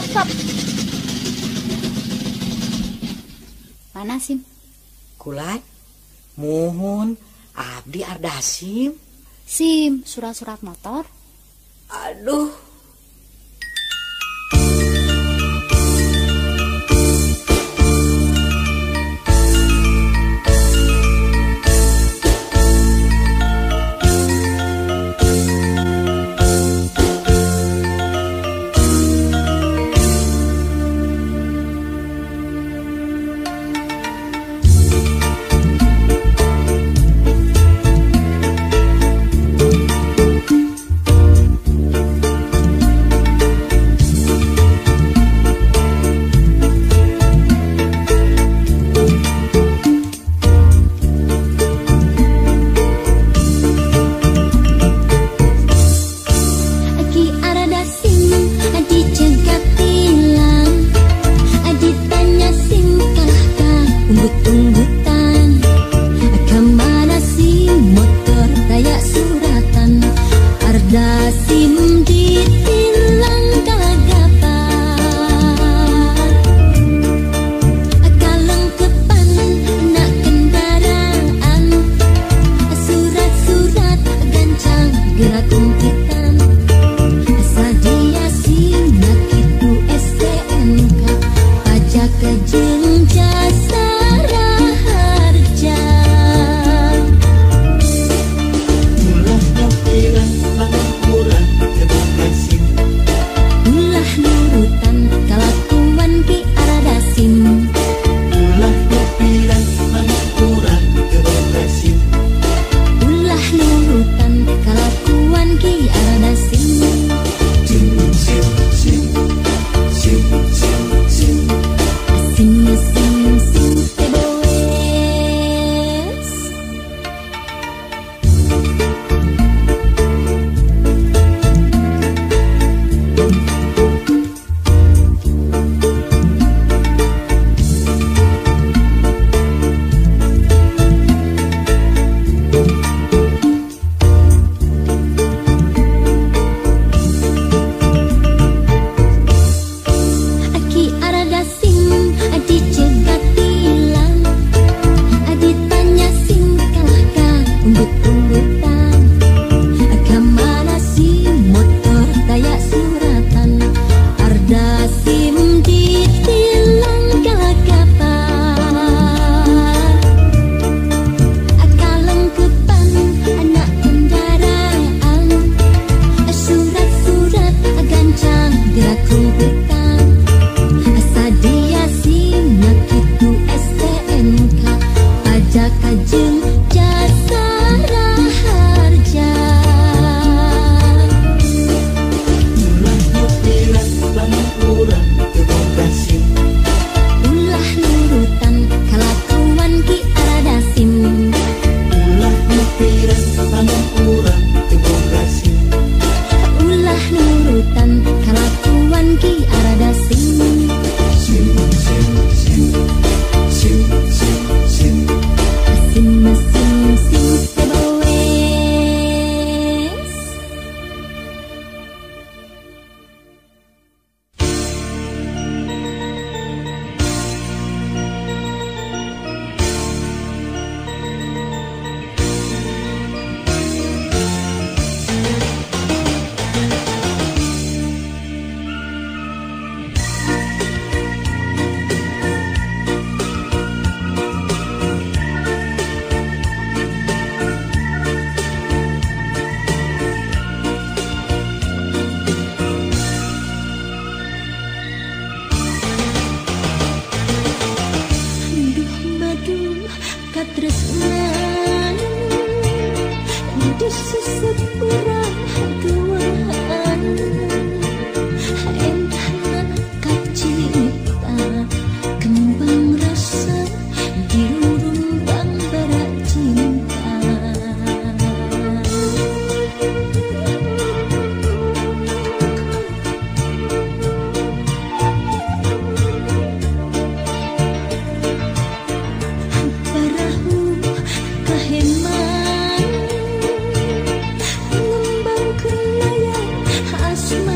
Stop. Mana Sim? Kulat, muhun, abdi arda Sim. Sim, surat-surat motor. Aduh. gerak kumpitan asa dia sinak itu STNK pajak jeung jasa raharja ulah nyopirang pangapuran terbasim ulah nurutan kalakuan ki aradasim ulah nyopirang pangapuran terbasim ulah nurutan kalakuan ki aradasim sim sim sim sim sim sim sim sim sim teboes Aki aradasim adi cegat tilang adi tanya sim kalahkah umbut-umbutan kamana sim motor daya suratan ardasim ditilang kalakapan akalengkepan anak kendaraan surat-surat gancang gerak kumputan asa dia simak itu STNK pajak jeung jasa raharja ulah nyopirang pangapuran terbasim ulah nurutan kalakuan ki aradasim ulah nyopirang pangapuran terbasim ulah nurutan kalakuan ki aradasim sim sim sim sim sim sim sim sim sim teboes Duh baduh katresnan disusut urang hatuan entahna kacita kembang rasa dirurumbang bara cinta parahu kaheman ngembang kunaya asma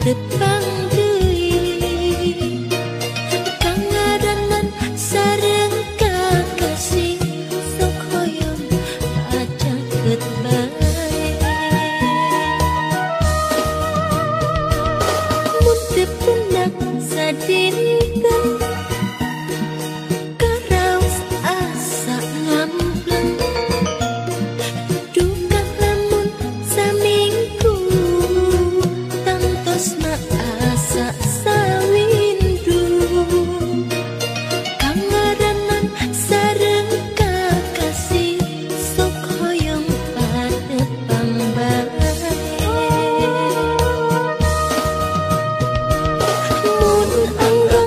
tepang deui kangaranan sareng kakasih sok hoyong pacaket bae mun teu pundak sadinten karaos asa ngampleng duka lamun saminggu tantosna asa sawindu kangaranan sareng kakasih sok hoyong padepang bae mun anggo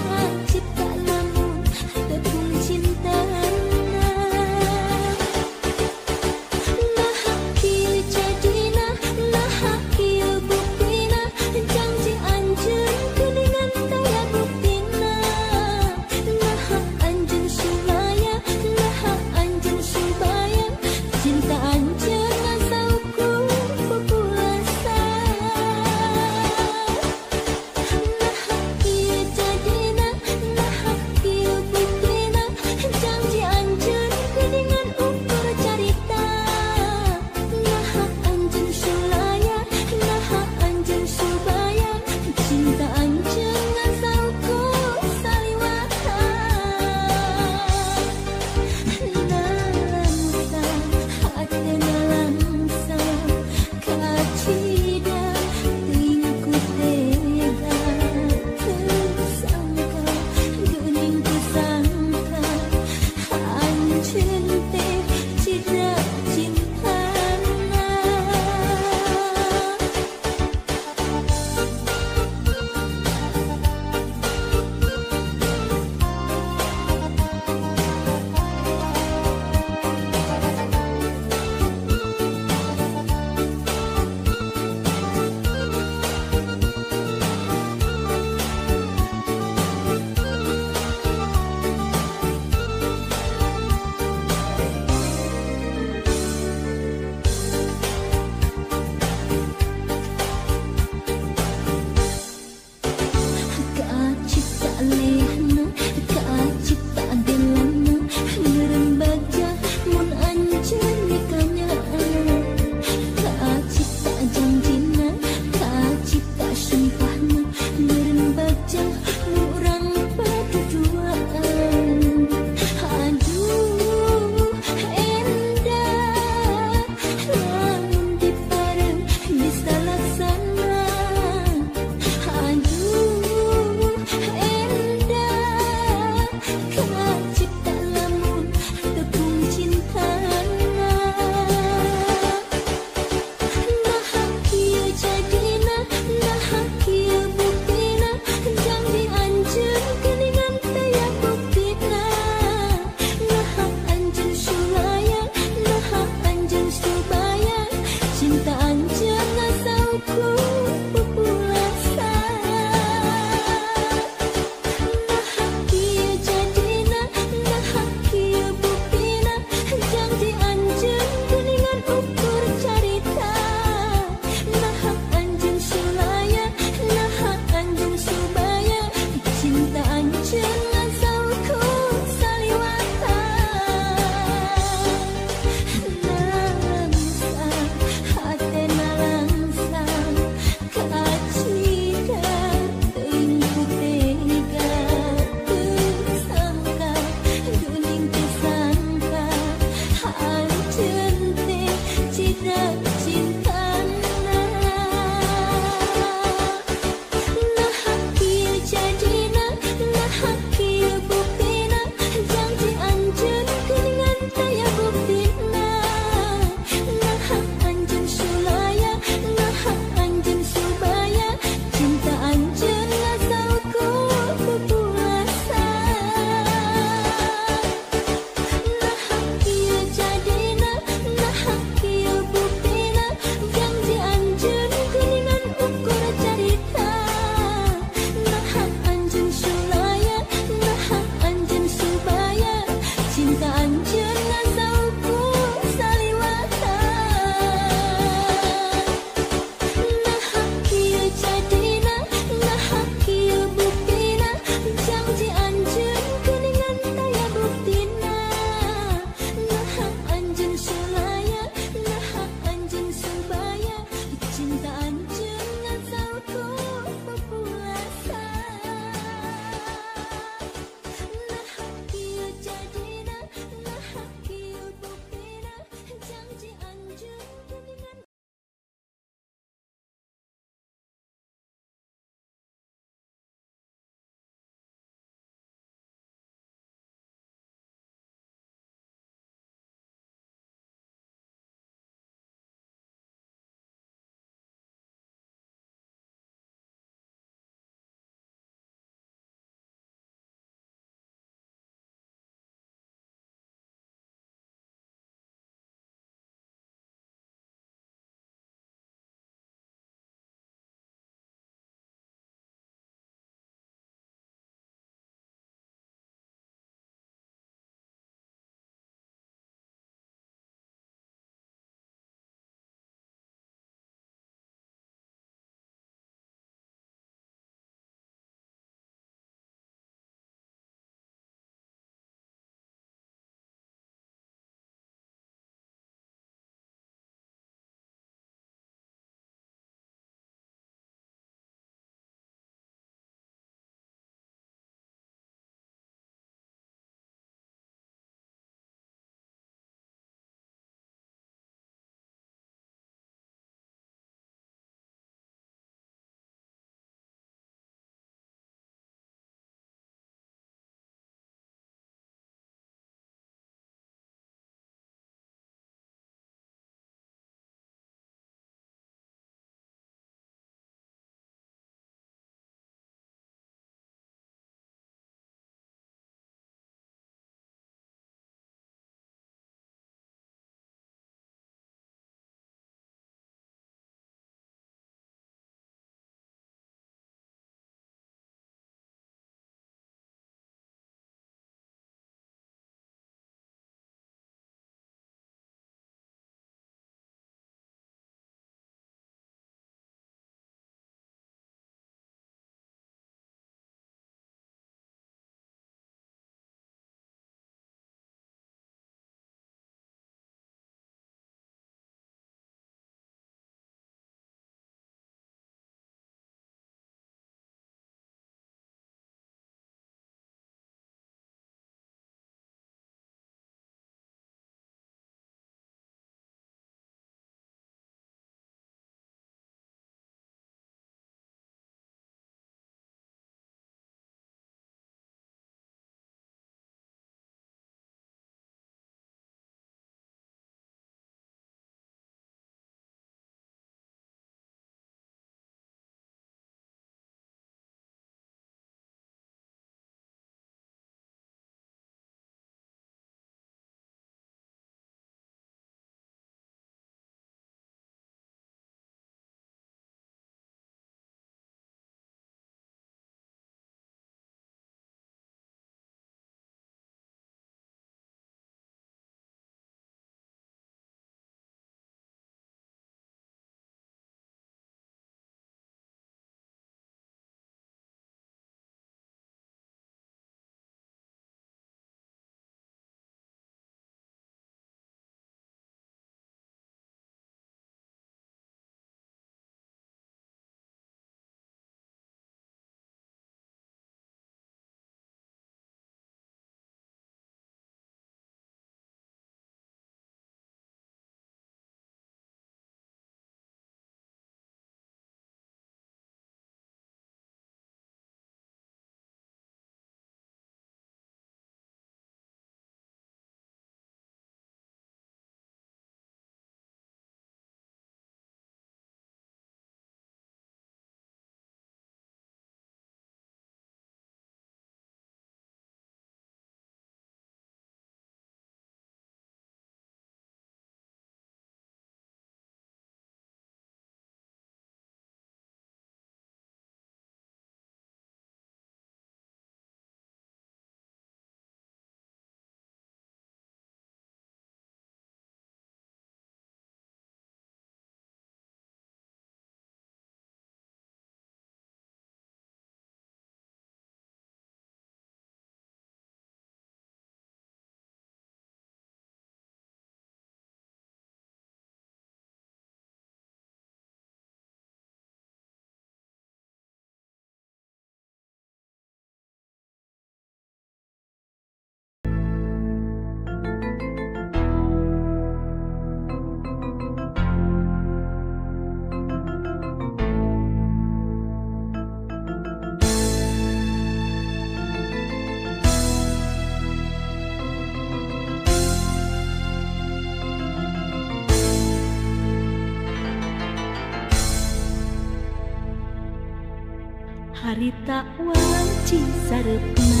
harita wanci sarepna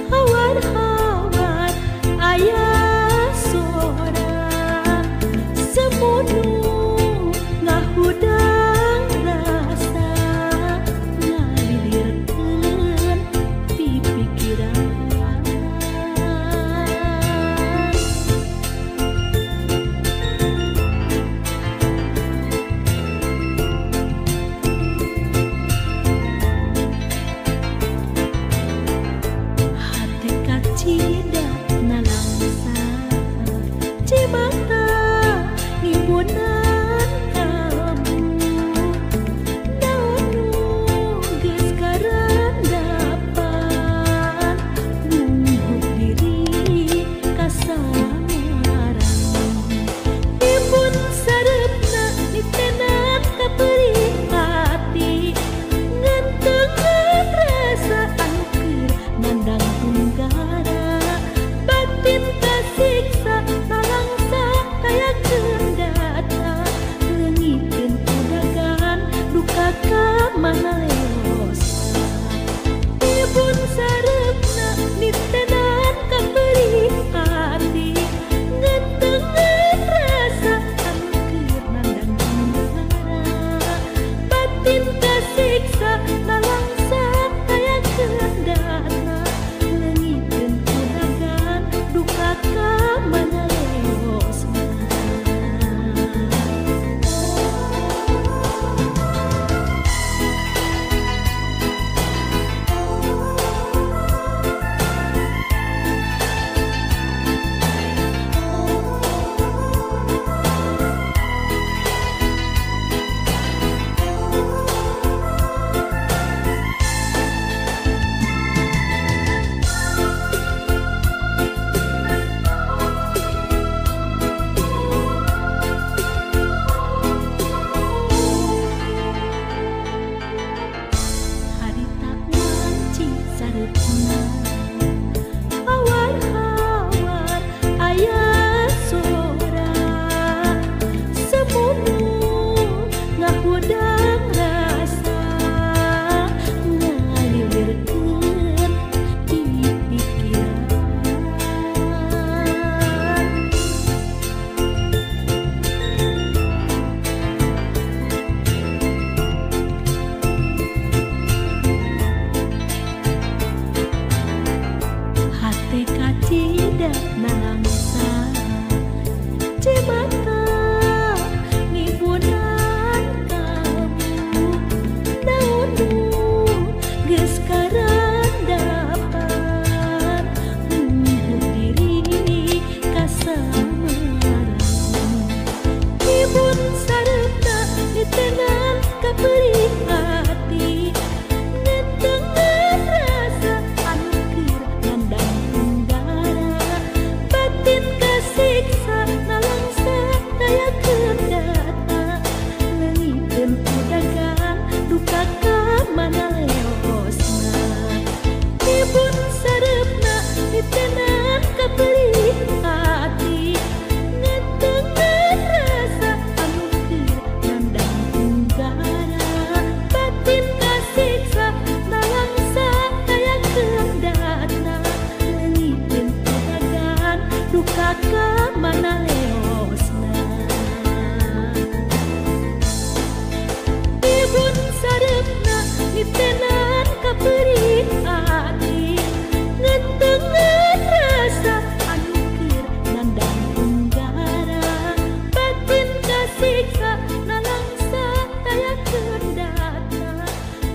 hawar-hawar aya sora semunu ngahudang rasa ngalilirkeun pipikiran hati kacida nalangsa cimata ngibunan kamu daunu geus karandapan nunggu diri kasamarang ibun sarepna nitenan kapeuring hati ngentengan rasa anu keur nandang tunggara batin kasiksa nalangsa kaya kendata leungikeun udagan duka ka mana leosa ibun sarepna nitenan kapeuring hati ngentengan rasa anu keur nandang tunggara batin kasiksa nalangsa kaya kendata leungikeun udagan duka ka mana leosna harita wanci sarepna hawar-hawar aya sora semunu ngahudang rasa ngalilirkeun di pikiran hati kacida nalangsa cimata ngibunan kamu daunu geus karandapan nunggu diri kasamarang ibun sarepna nitenan kapeuring hati ngentengan rasa anu keur nandang tunggara batin kasiksa nalangsa daya kendata leungikeun udagan duka ka mana leosna ibun sarepna nitenan kapeuring hati ngentengan rasa anu keur nandang tunggara batin kasiksa nalangsa daya kendata leungikeun udagan duka ka mana leosna ibun sarepna nitenan kapeuring hati ngentengan rasa anu keur nandang tunggara batin kasiksa nalangsa daya kendata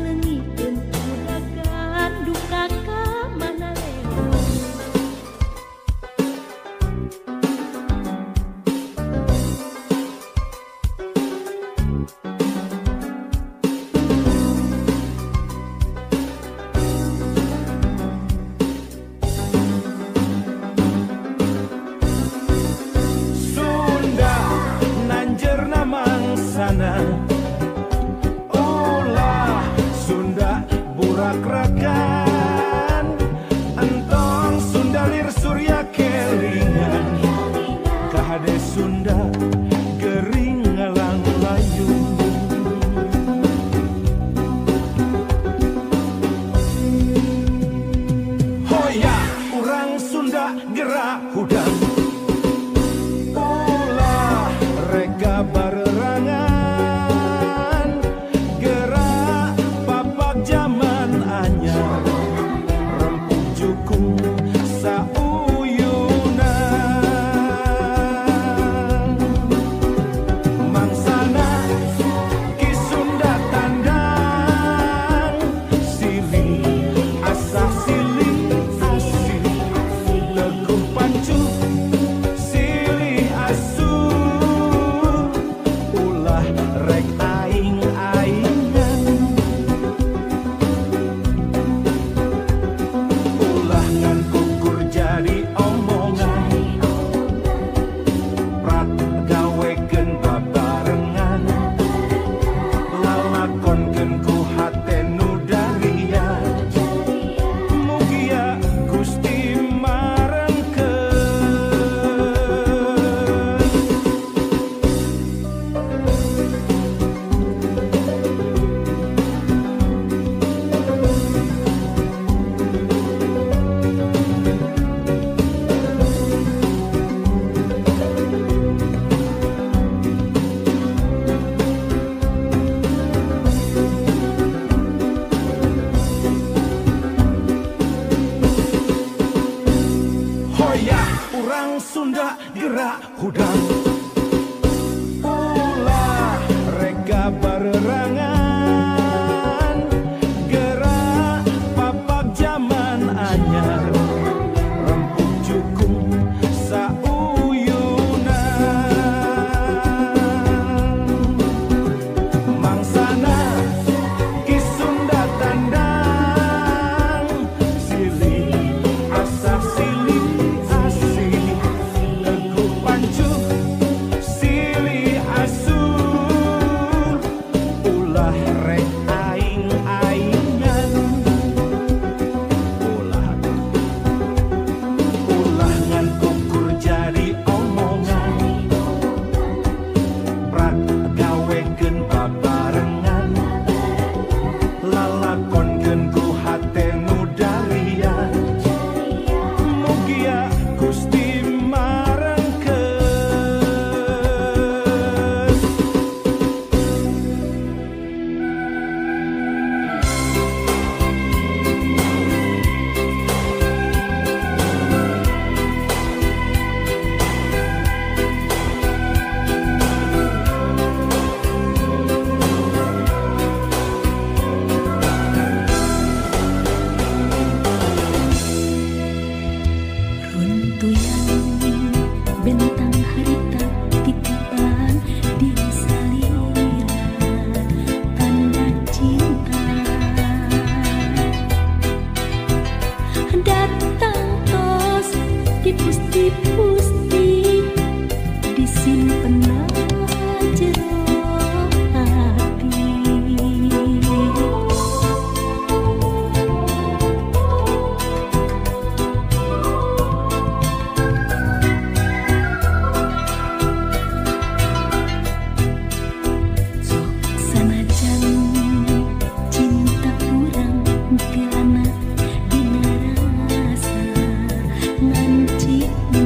leungikeun udagan duka ka mana leosna gerak hudang ulah reka barerangan gerak papak zaman anyar rempuk jukung sauyunan mangsana kisunda tandang silih asah silih asih leguh pancu silih asu ulah rek aing-aingan ulah ngan kukur jadi omongan prat gawekeun babarengan lalakonkeun ku hate nu darian mugia Gusti marengkeun hoyah urang Sunda gerak hudang ulah reka barerangan gerak papak zaman anyar rempuk jukung sauyunan mangsana kisunda tandang silih asah silih asih leguh pancu silih asu ulah rek aing-aingan ulah ngan kukur jadi omongan prat gawekeun babarengan lalakonkeun ku hate nu darian mugia Gusti marengkeun Runtuyan bentang harita titipan di salira tanda cinta datang tos dipusti-pusti disimpen jero hati sanajan cinta kurang tilana dina rasa ngancina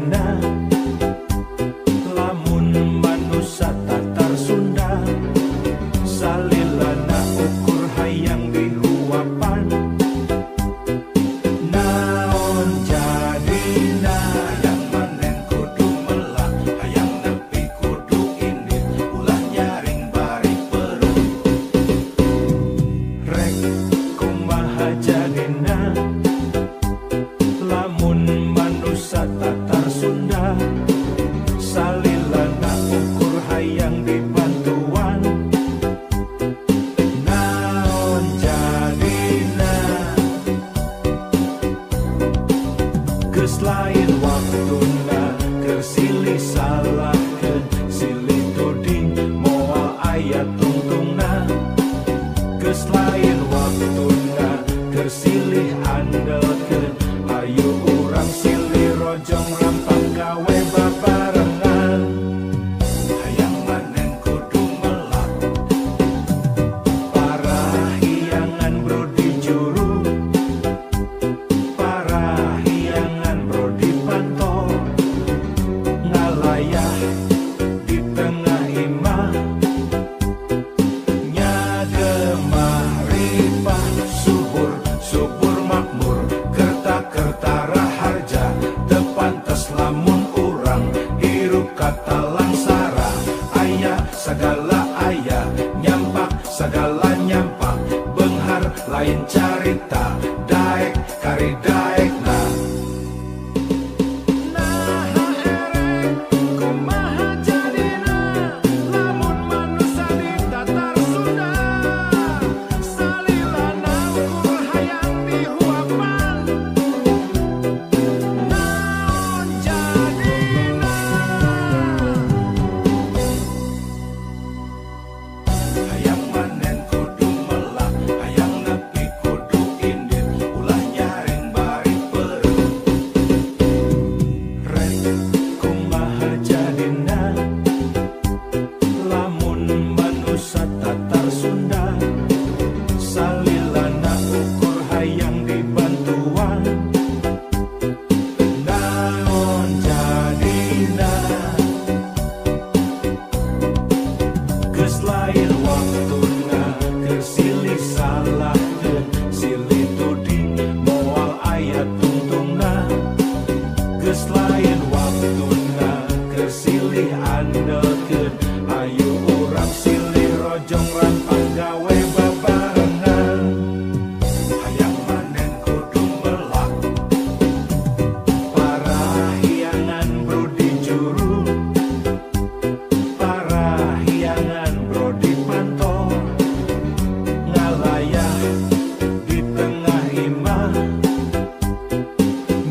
jadina lamun manusia Tatar Sunda salilana ukur hayang dihuapan naon jadina yang manen kudu melah hayang nepi kudu indit ulah nyaring bari perut rek kumaha jadina lamun manusia Tatar Sunda salilana ukur hayang dibantuan naon jadina geus lain waktuna keur silih salahkeun silih tuding moal aya tungtungna geus lain waktuna keur silih andelkeun ayo urang silih rojong rampang gawe babarengan hayang manen kudu melak parahyangan brodi juru parahyangan brodi panto ngalayah di tengah imah nyagemah ripah subur subur makmur kerta-kerta raharja tepantes lamun urang hirup kata langsara aya segala aya nyampak segala nyampak benghar lain carita daek kari daek nah kumaha jadina lamun manusia di Tatar Sunda salilana ukur hayang dihuapan naon jadina hayang manen kudu melah hayang nepi kudu indit ulah nyaring bari perut rek kumaha jadina lamun manusia Tatar Sunda salilana ukur hayang dibantuan naon jadina geus lain waktuna keur silih salahkeun silih tuding moal aya tungtungna geus lain waktuna keur silih andelkeun ayo urang silih rojong rampang gawe babarengan hayang manen kudu melak parahyangan brodi juru parahyangan brodi panto ngalayah di tengah imah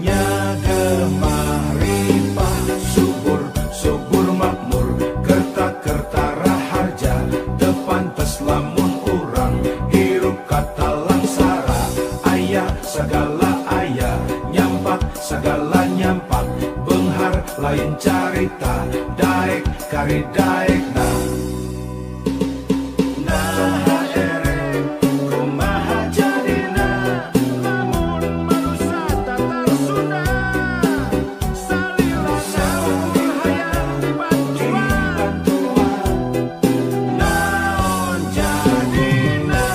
nyagemah ripah subur subur makmur kerta-kerta raharja tepantes lamun urang hirup kata langsara aya segala aya nyampak segala nyampak benghar lain carita daek kari daek nah kumaha jadina lamun manusia Tatar Sunda salilana ukur hayang dibantuan naon jadina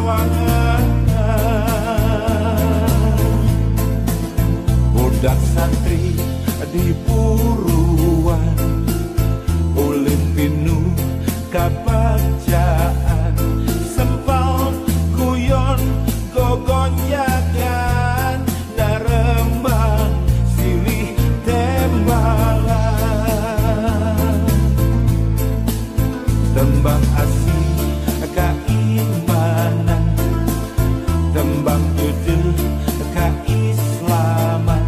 narawangan budak santri di puruan ulin pinu kabacaan sempal guyon gogonjagan narembang silih tembalan tembang asih keimanan tembang judul keislaman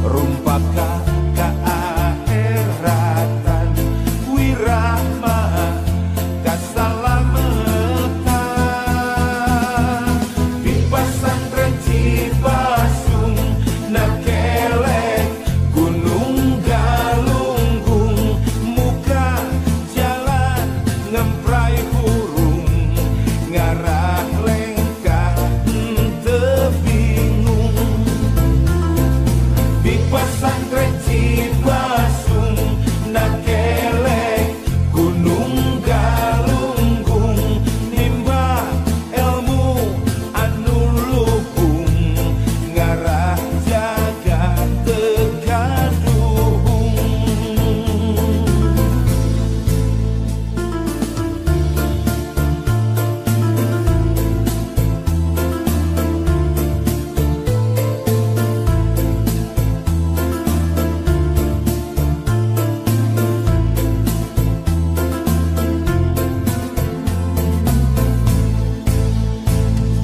rumpaka keakhiratan wirahma keselamatan di pesantren Cipasung Nakelek Gunung Galunggung muka jalan ngemprai burung ngarah lengkah henteu bingung di pesantren Cipasung Nakelek Gunung Galunggung nimba ilmu anu lupung ngarah jaga tegaduhung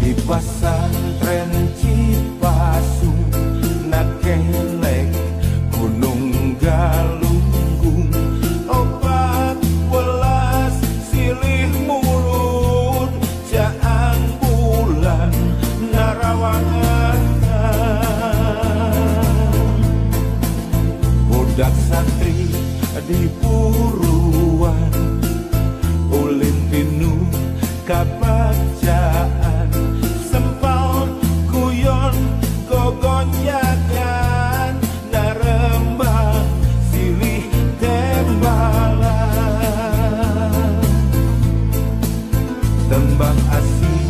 di pesantren Cipasung Nakelek Gunung Galunggung opat welas silih mulut jaang bulan narawangan budak santri di puruan ulin pinu kabacaan sempal guyon gogonjagan narembang silih tembalan tembang asih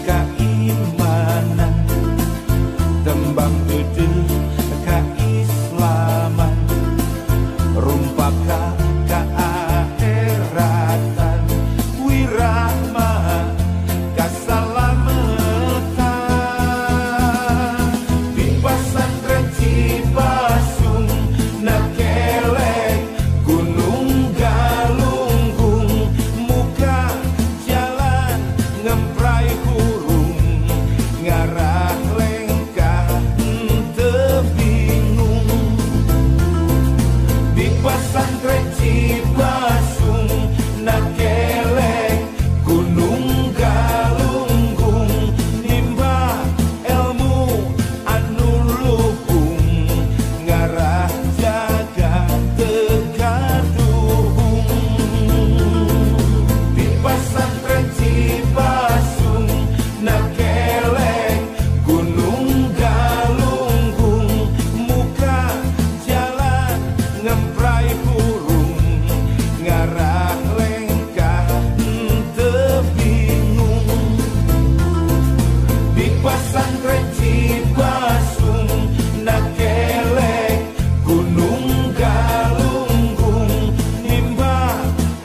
keimanan tembang judul keislaman rumpaka keakhiratan wirahma keselamatan di pesantren Cipasung Nakelek Gunung Galunggung muka jalan ngemprai burung ngarah lengkah henteu bingung di pesantren Cipasung Nakelek Gunung Galunggung nimba ilmu anu lupung ngarah jaga tegaduhung di pesantren Cipasung Nakelek Gunung Galunggung muka jalan ngemprai burung ngarah lengkah henteu bingung di pesantren Cipasung Nakelek Gunung Galunggung nimba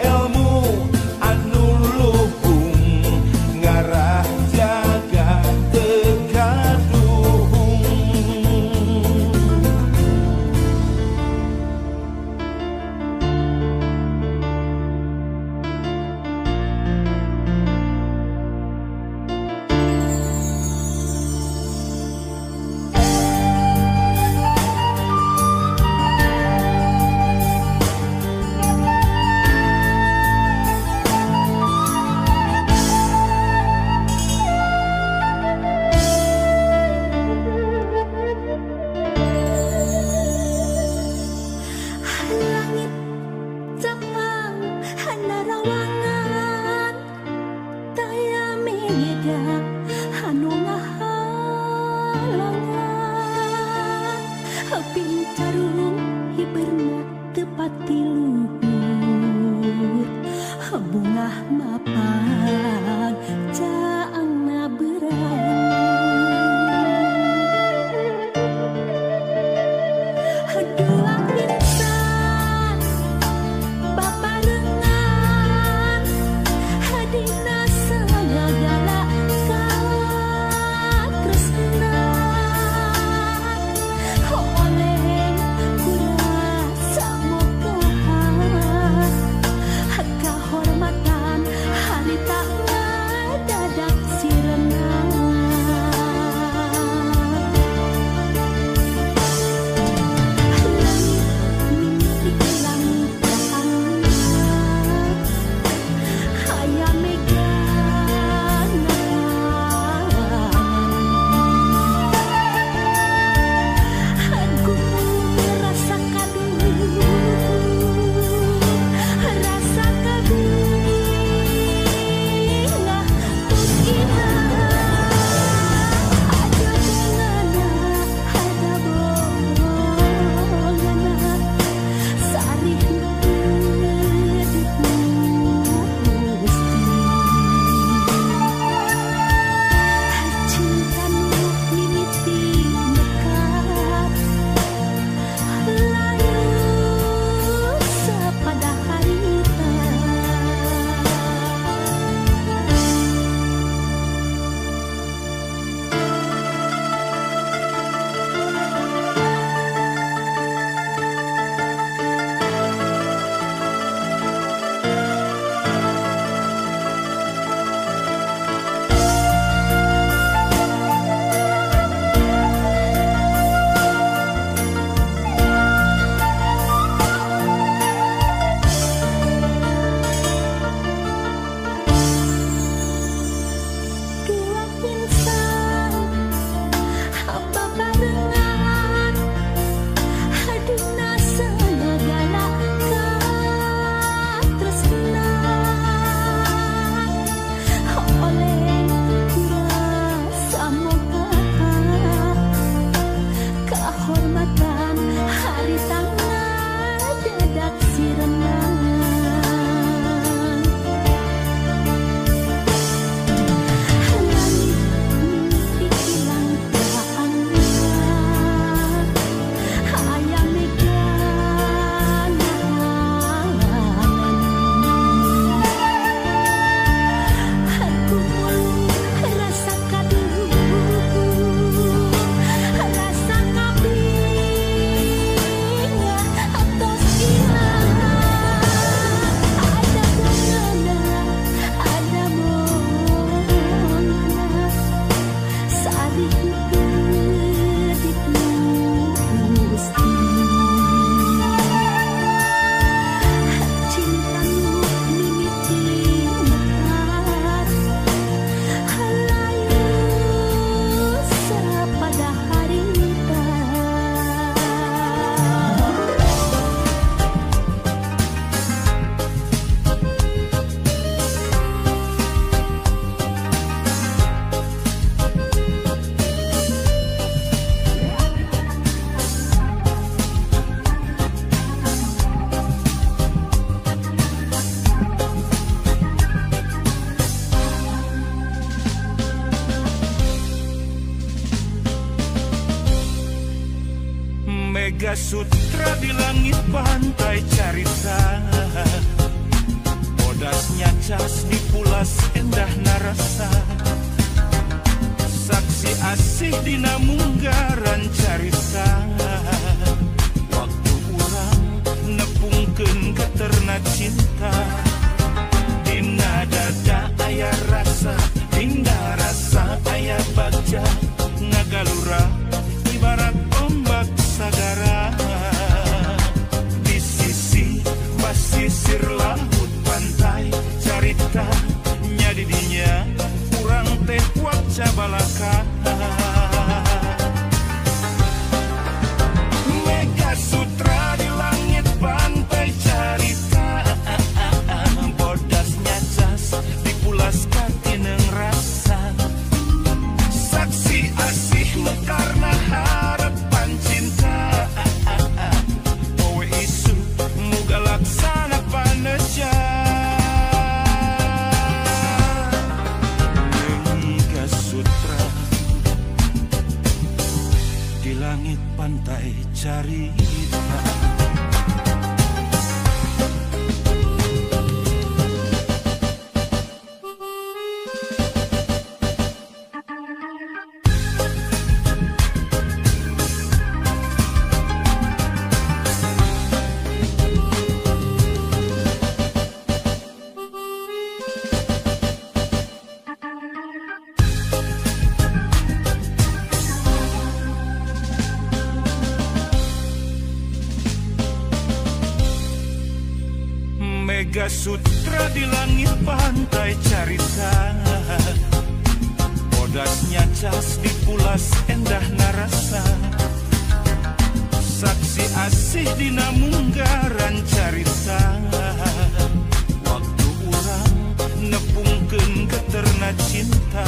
ilmu anu lupung ngarah jaga tegaduhung Langit jamang hanarawangan daya meda anu ngahalangan pincarung hiberna tepati luhur bunga mapan Mega Sutra di langit pantai carita, bodasnya cas di pulas endah narasa, saksi asih dina munggaran carita, waktu urang nepungkeun keterna cinta, dina dada aya rasa, dina rasa aya bagja, ngagalura ibarat ombak sagara, di sisi basisir laut pantai carita, nya didinya urang teh waca balaka. Mega Sutra di langit pantai carita, bodasnya cas dipulaskan tineng rasa, saksi asih mekarna harapan cinta, poe isu muga laksana paneja. Mega Sutra di langit pantai carita. Mega Sutra di langit pantai carita, bodasnya cas dipulas endah narasa, saksi asih dina munggaran carita, waktu urang nepungkeun keterna cinta,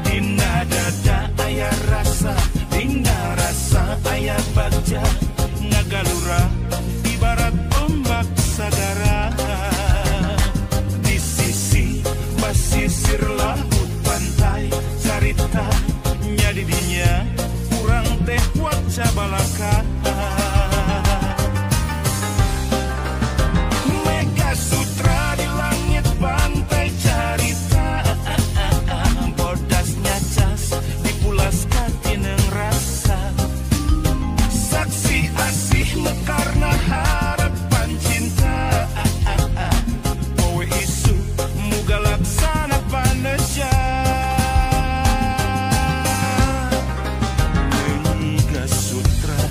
dina dada aya rasa, dina rasa aya bagja, ngagalura ibarat ombak sagara, di sisi basisir laut pantai carita, nya didinya urang teh waca balaka. Mega Sutra di langit pantai carita, bodasnya cas dipulaskan tineng rasa, saksi asih mekarna harapan cinta, poe isu muga laksana paneja. Mega Sutra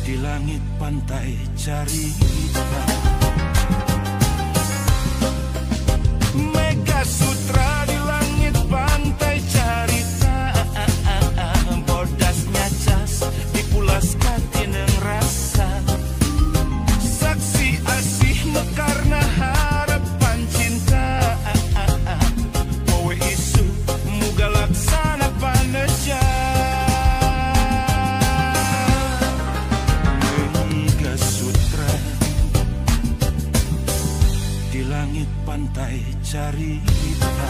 di langit pantai carita. Mega Sutra di langit pantai carita, bodasnya cas dipulaskan tineng rasa, saksi asih mekarna harapan cinta, poe isu muga laksana paneja. Mega Sutra di langit pantai carita.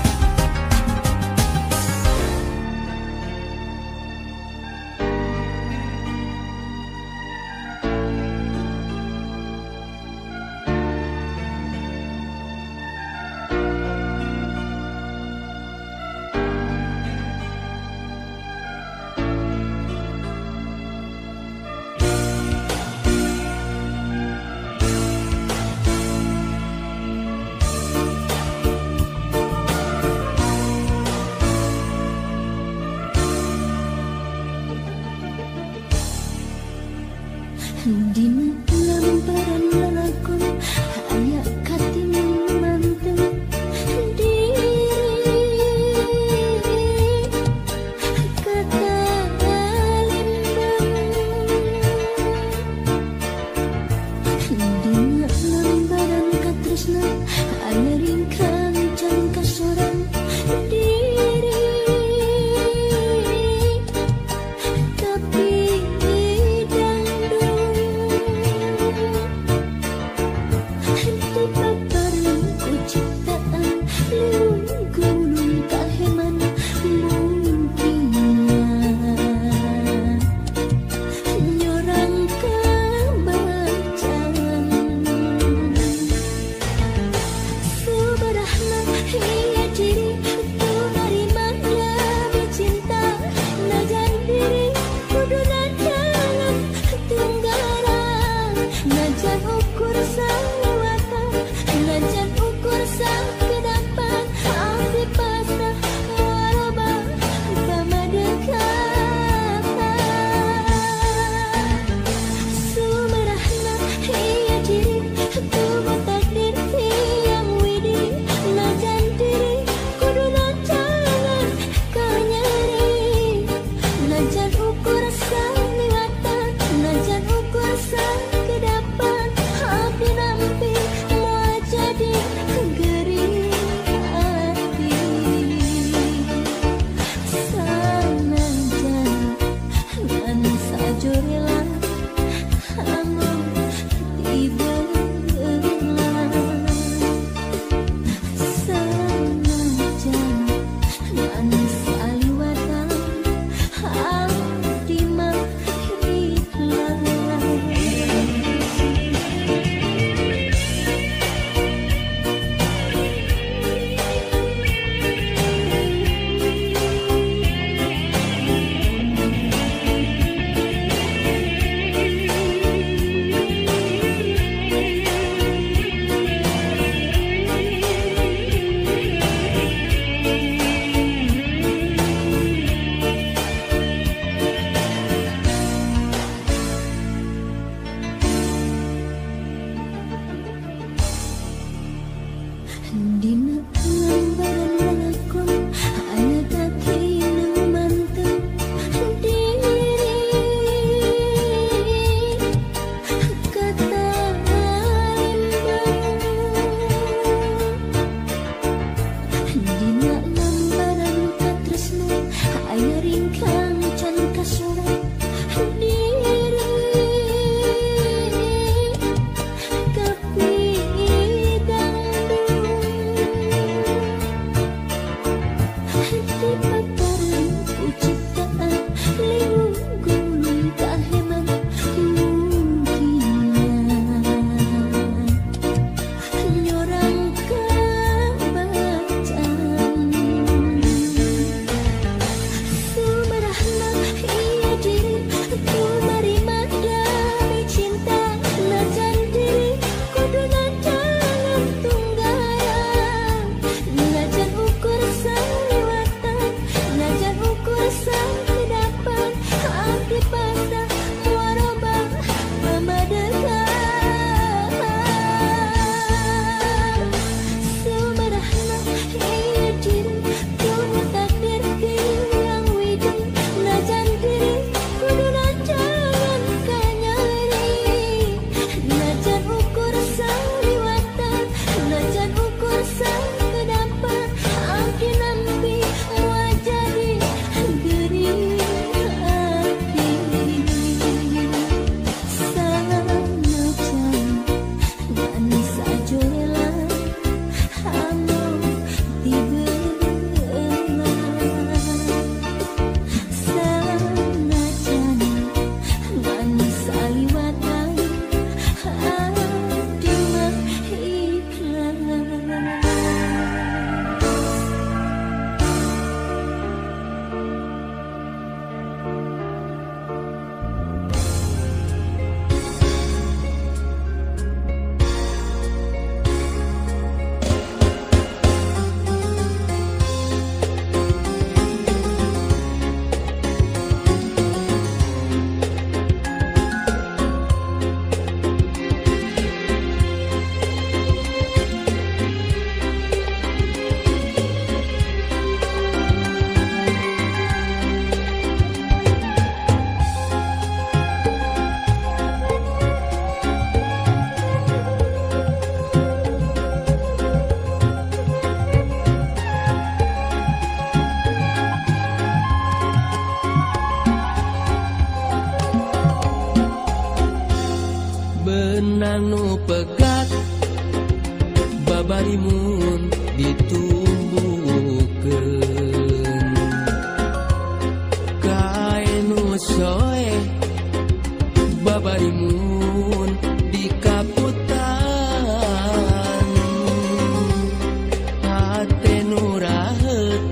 teh nu rahet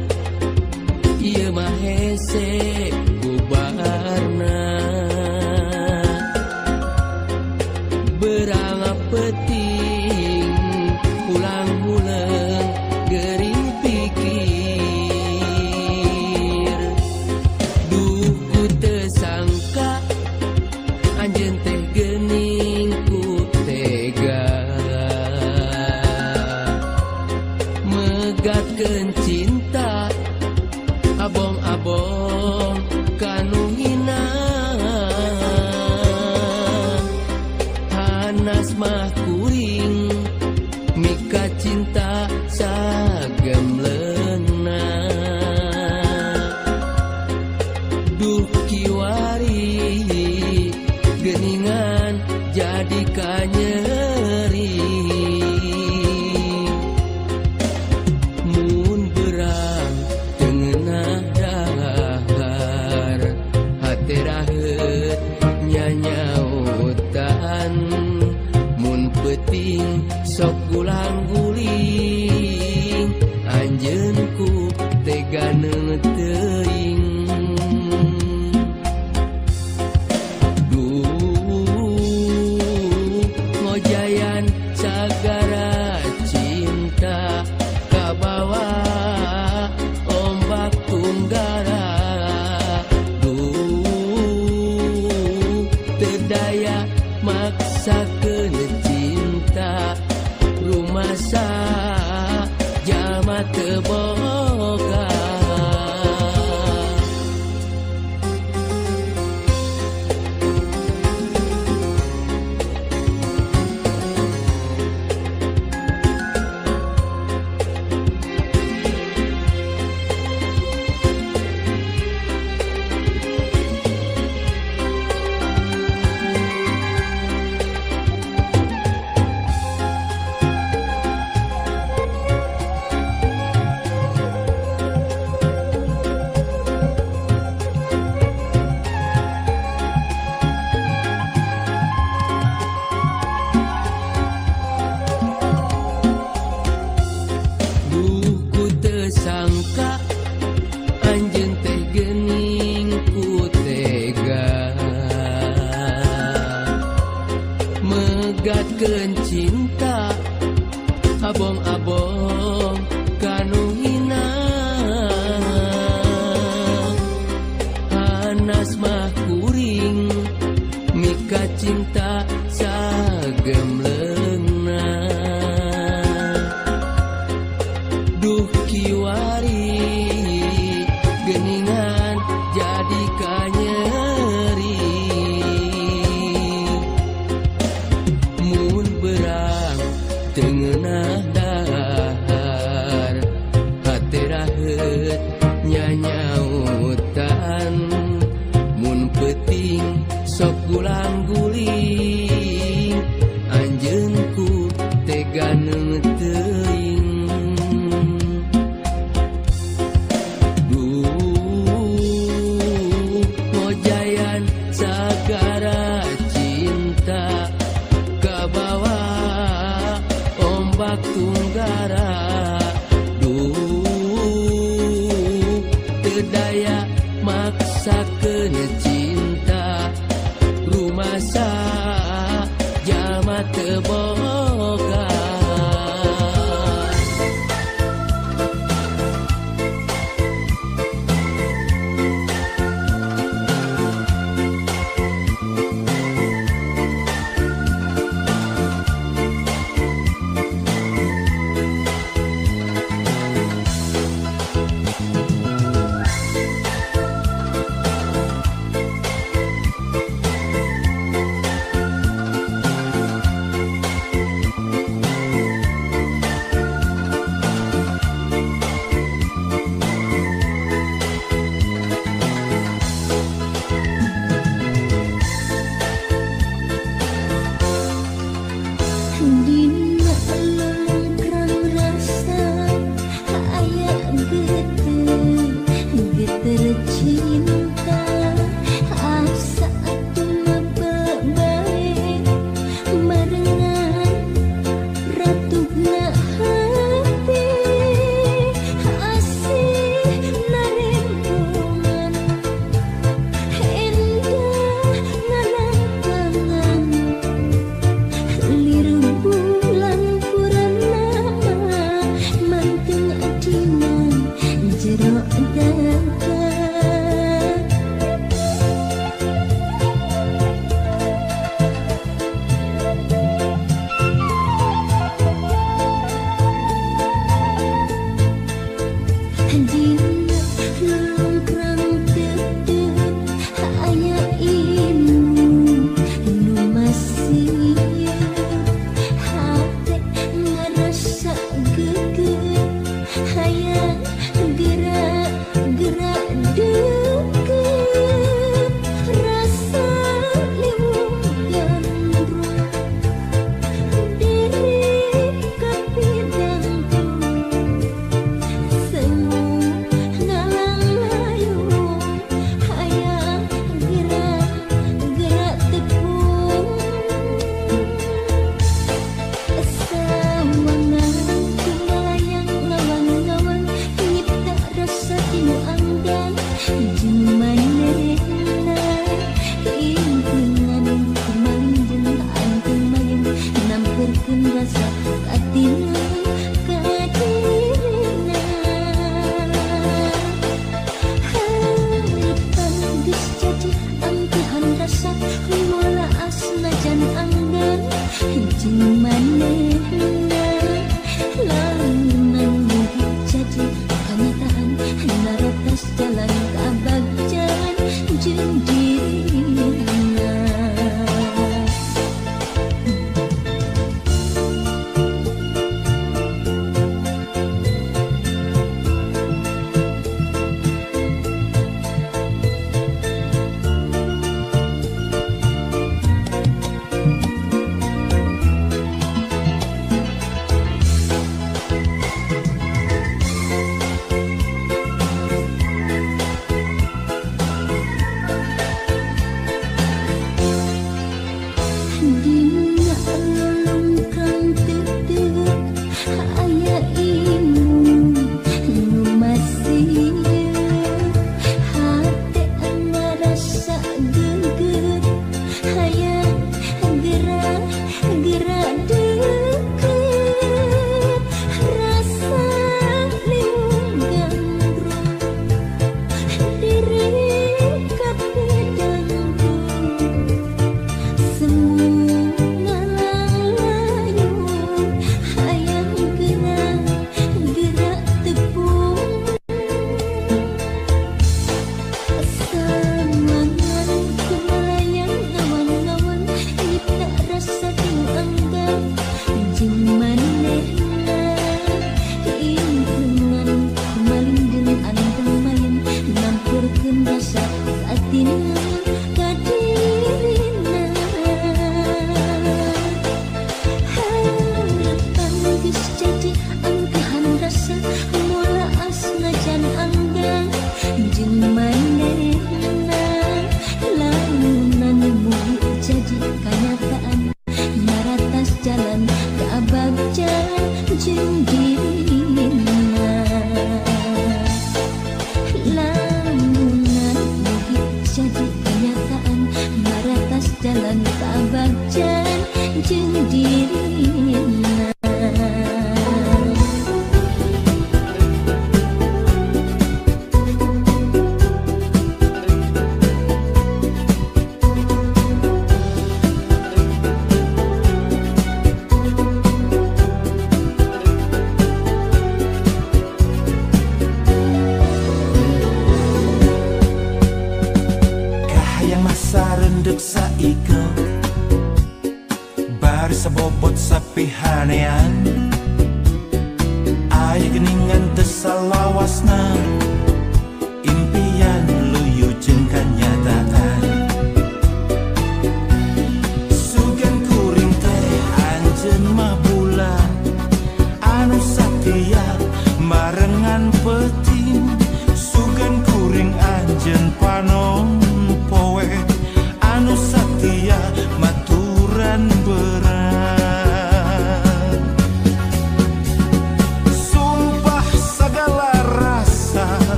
ieu mah hese bubarna berang peting ulang-ulang gering pikir duh ku teu sangka anjeun teh geuning ku tega megatkeun cinta abong-abong kanu hina hanas mah kuring mika cinta sagemleuna duh kiwari geuningan jadi kanyeri mun berang tengenah dahar hate raheut nyanyautan mun peuting sok gulang-guling anjeun ku tega teuing ngojayan sagara cinta kabawa ombak tunggara terdaya maksakeun cinta rumasa jalma teu boga sangka anjeun teh geuning ku tega megatkeun cinta abong-abong kanu hina hanas mah kuring mika cinta sagemleuna duh kiwari geuningan jadi kanyeri mun berang tengenah dahar hate raheut nyanyautan mun peuting sok gulang-guling anjeun ku tega teuing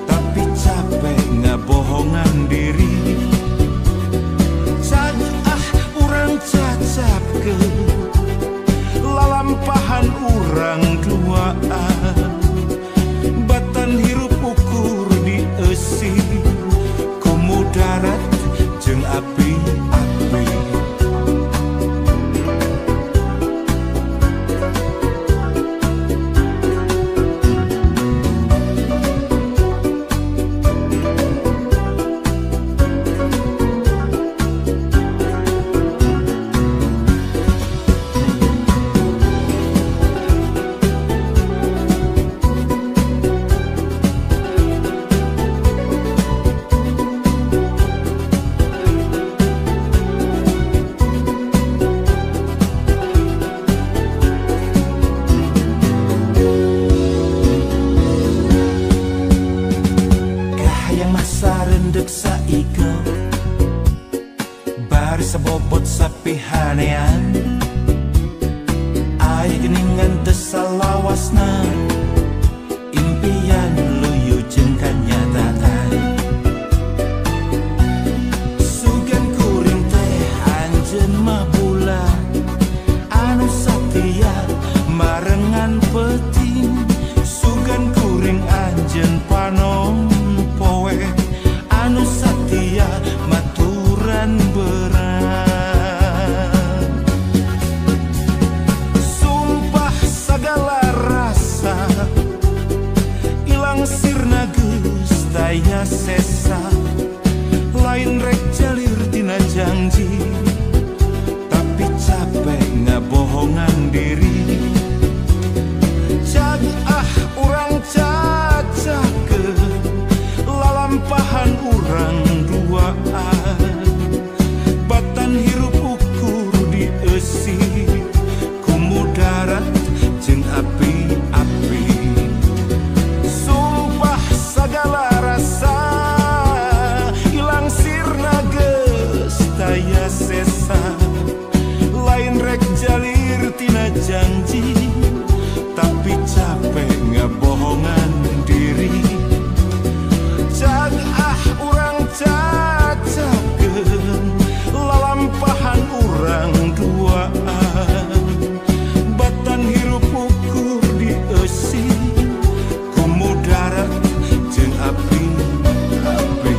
Tapi capek ngebohongan diri. sebobot sapihanean ai geningan tesalawasna impian luyu jeung kenyataan sugan kuring teh anjeun mah bulan anu satia marengan peting sugan kuring anjeun panon poe anu satia maturan berat sumpah segala rasa ilang sirna geus daya sesa lain rek jalir tina janji tapi capek ngabohongan diri jag urang cacakeun lalampahan urang duaan batan hirup ukur di eusi kumu darat jeung api-api sumpah segala rasa ilang sirna geus daya sesa lain rek jalir tina janji tapi capek ngabohongan diri jag urang cacakeun lalampahan urang duaan batan hirup ukur di eusi kumu darat jeung api-api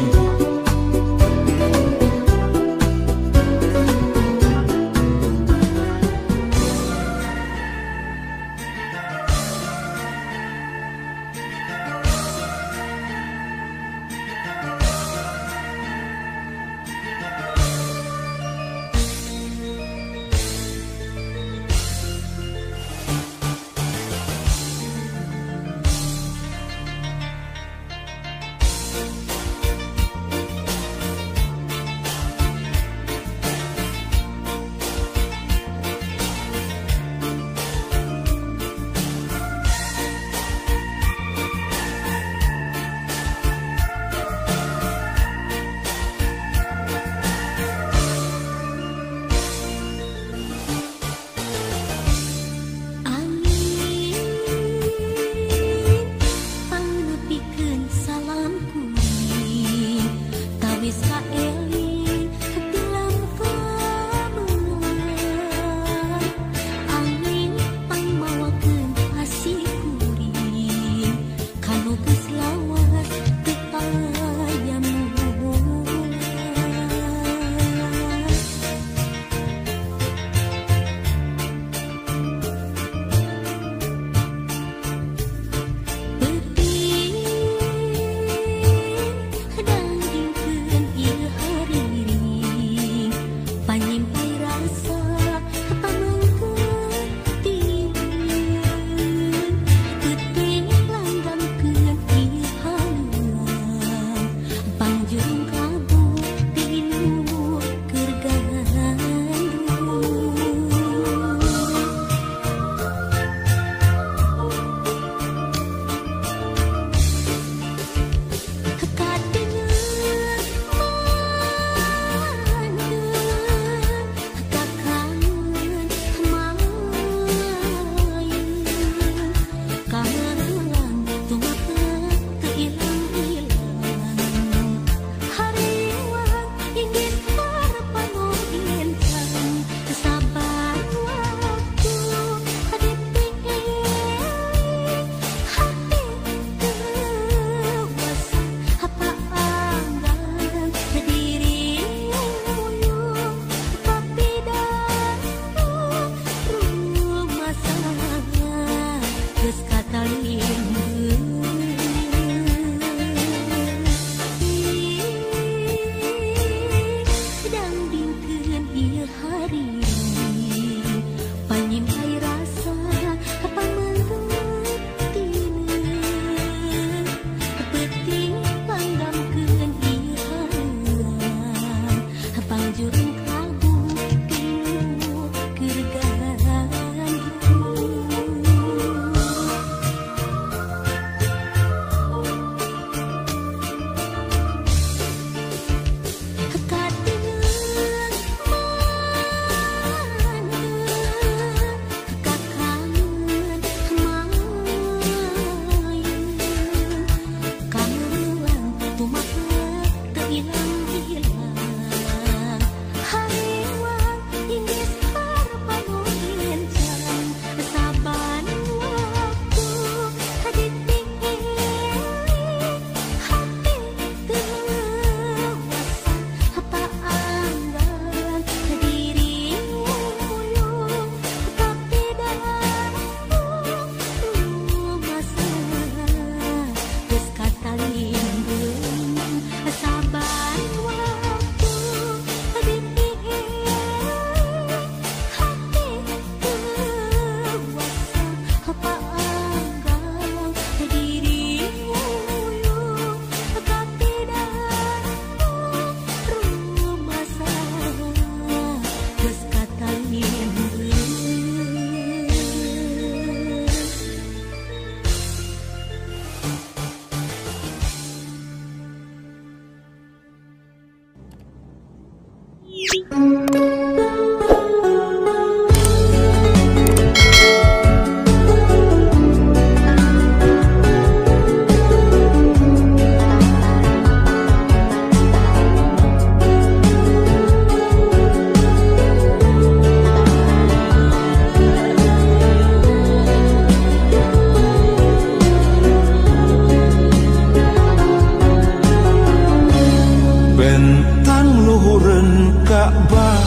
Bentang luhureun Ka'bah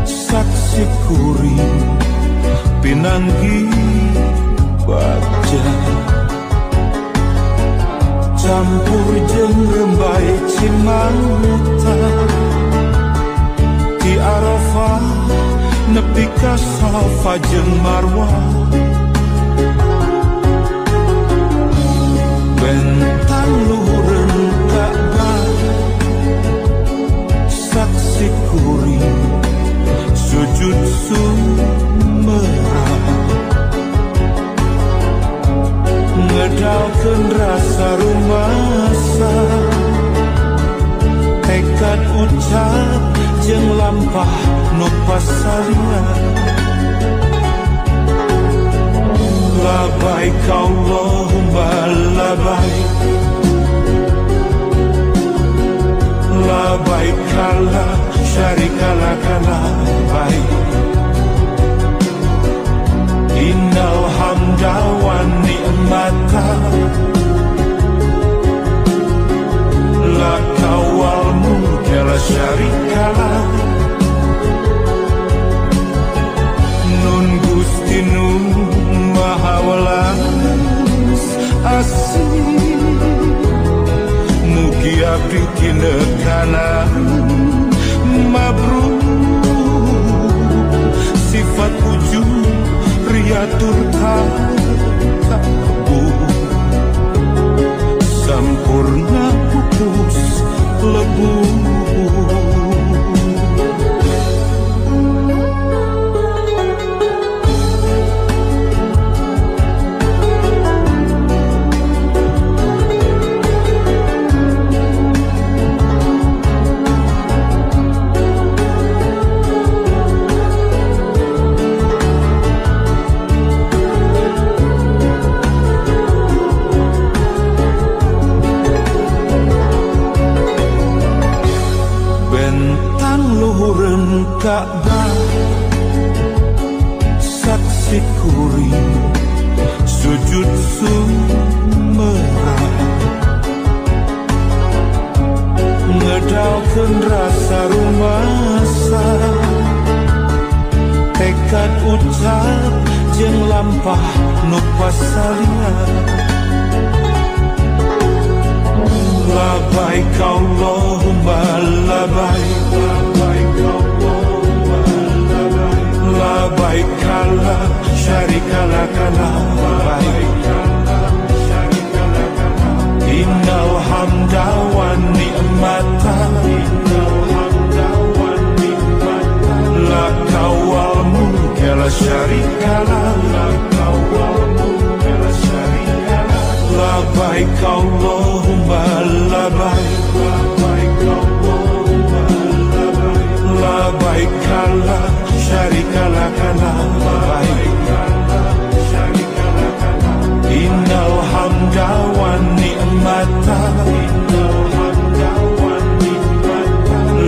saksi kuring pinanggi baja campur jeung rembai Cimanguta di Arafah nepi ka Safa jeung Marwah. Bentang luhureun Ka'bah saksi kuring sujud sumerah ngedalkeun rasa rumasa tekad ucap jeung lampah nu pasalian. Labaik Allahumma labaik, labaik la syarika laka labaik, innal hamda wan ni'mata laka wal mulka la syarika lak. Nun Gusti nun maha welas asih, mugi abdi kinekanan mabrur, sifat ujub riatur takabur, sampurna pupus lebur. Ka'bah saksi kuring sujud sumerah ngedalkeun rasa rumasa tekad ucap jeung lampah nu pasalian. Labaik Allahumma labaik, labaik Allahumma labaik, labaik la syarika laka labaik, innal hamda wan ni'mata laka wal mulka la syarika lak. Labaik Allahumma labaik, labaik Allahumma labaik, labaik la syarika laka labaik, innal hamda wan ni'mata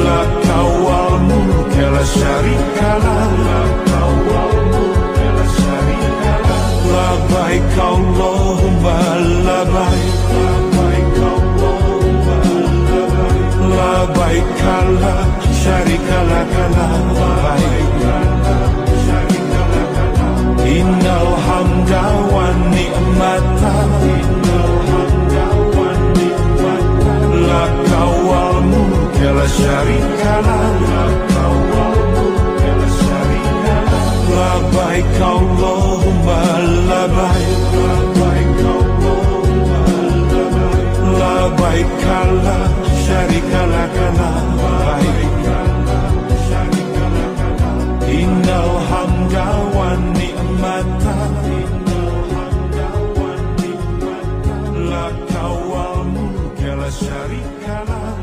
laka wal mulka la syarika lak. Labaik Allahumma labaik, labaik Allahumma labaik, labaik la syarika laka labaik, innal hamda wan ni'mata laka wal mulka la syarika lak. Labaik Allahumma labaik, labaik Allahumma labaik, labaik la syarika laka labaik, innal hamda wan ni'mata laka wal mulka la syarika lak.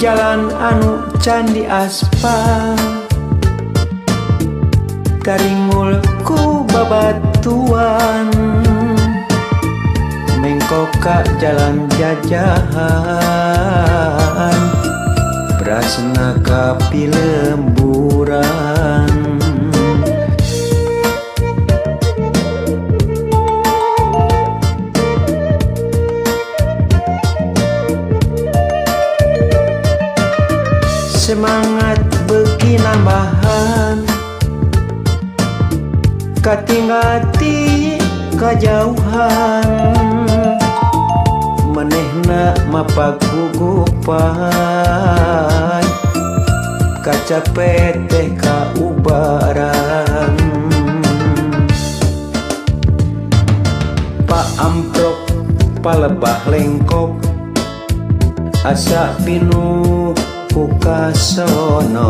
Jalan anu candi aspal taringul ku babatuan mengkoka jalan jajahan prasna kapi lemburan semangat beki nambahan katinggati kajauhan manehna mapagugupan kacapet teh kaubaran Pak amprok palebah lengkok asa pinuh pukasono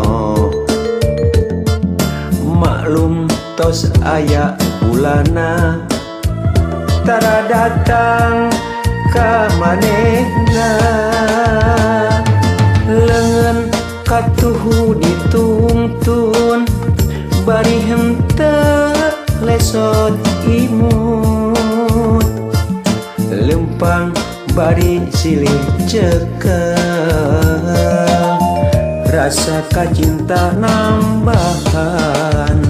maklum tos aya bulana tara datang ka manehna leungeun katuhu ditungtun bari henteu lesot imut lempang bari silih cekel rasa kacinta nambahan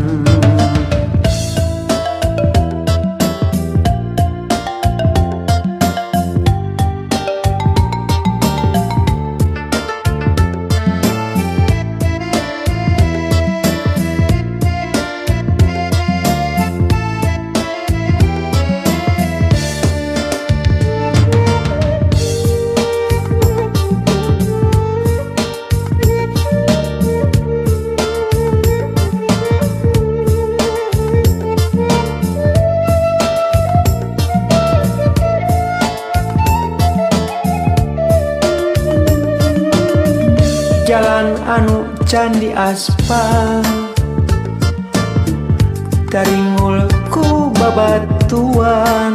jalan anu candi aspal taringul ku babatuan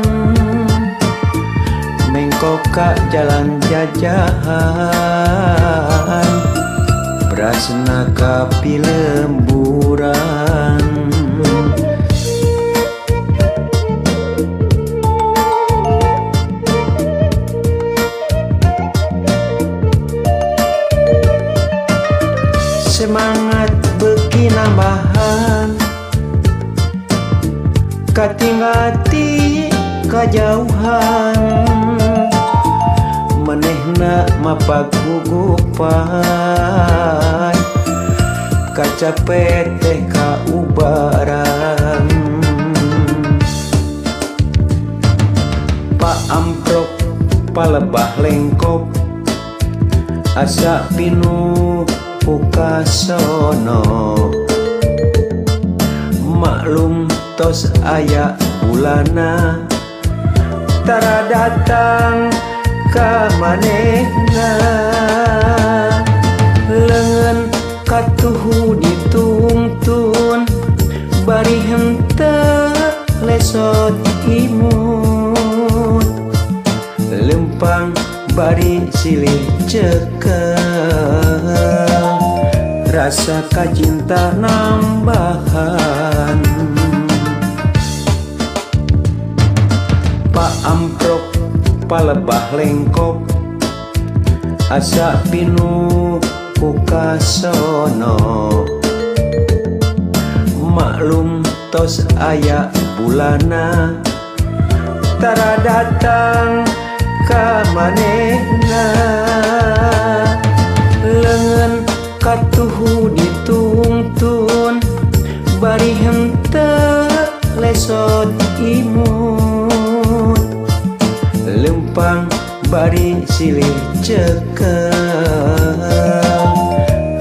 mengkoka jalan jajahan prasna kapi lemburan semangat beki nambahan katinggati kajauhan manehna mapagugupan kacapet teh kaubaran Pak amprok palebah lengkok asa pinuh pukasono maklum tos aya bulana tara datang ka manehna leungeun katuhu ditungtun bari henteu lesot imut lempang bari silih cekel rasa kacinta nambahan Pak amprok palebah lengkok asa pinuh pukasono maklum tos aya bulana tara datang ka manehna leungeun katuhu ditungtun bari henteu lesot imut lempang bari silih cekel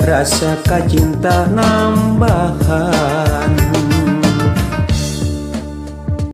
rasa kacinta nambah